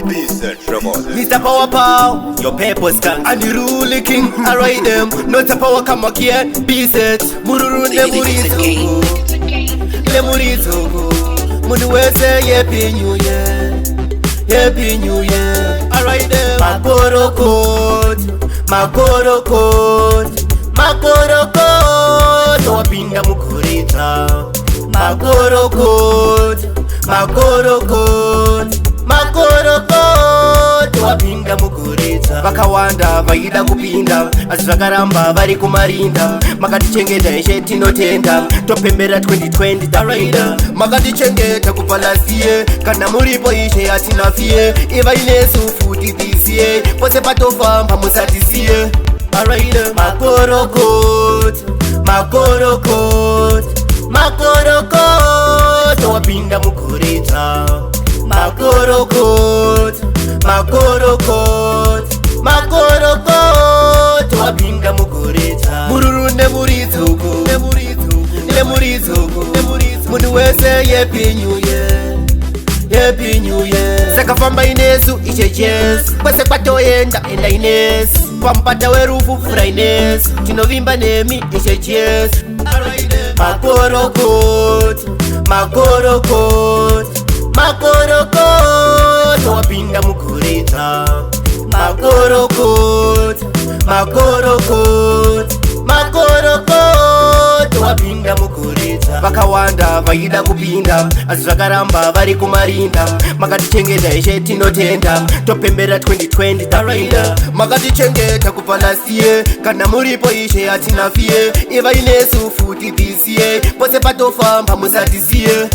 Mr. Power Pow, your purpose can. And the ruling king, I ride them. Not a power come again, be set. Mururu ne murizo, le murizo. Munuweze happy new year, happy new year. I ride them. Magoro code, magoro code, magoro code. Wapinda mukurita. Magoro code, magoro code. Makorokoto wapinda mukurita vakawanda vaida kupinda asi zvakaramba vari kumarinda makatichengeta ishe tinotenda topembera 2020 tapinda makatichengeta kubva lasiye kana muripo ishe hatinafiye ivainesu futi tisiye pose patofamba musatisiye makorokoto makorokoto makorokoto wapinda mukurita Makorokot, makorokot, makorokot. Wapinda mukurita mururu ne murizoko, ne murizoko, ne murizoko, ne murizoko. Munuweze happy new year, happy new year. Sakafamba inesu ishe yes, kwese kwatoenda enda inesu. Pampata werufu fura inesu, tinovimba nemi ishe yes. Makorokot, makorokot. Makorokoto wapinda mukurita Makorokoto, makorokoto, makorokoto wapinda mukurita vakawanda vaida kupinda asi zvakaramba vari kumarinda makatichengeta ishe tinotenda topembera 2020 tapinda makatichengeta kubva lasiye kana muripo ishe hatinafiye ivainesu futi tisiye pose patofamba musatisiye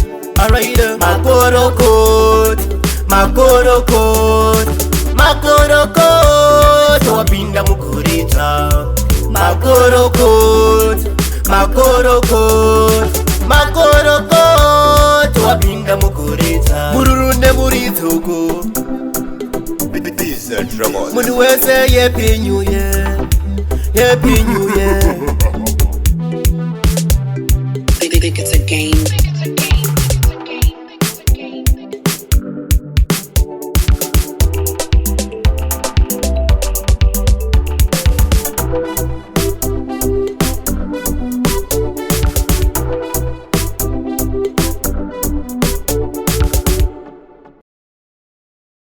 Makorokot, makorokot, makorokot. Wapinda mukurita Makorokot, makorokot, makorokot. Wapinda mukurita mururu ne murizoko. Munuweze happy new year, happy new year.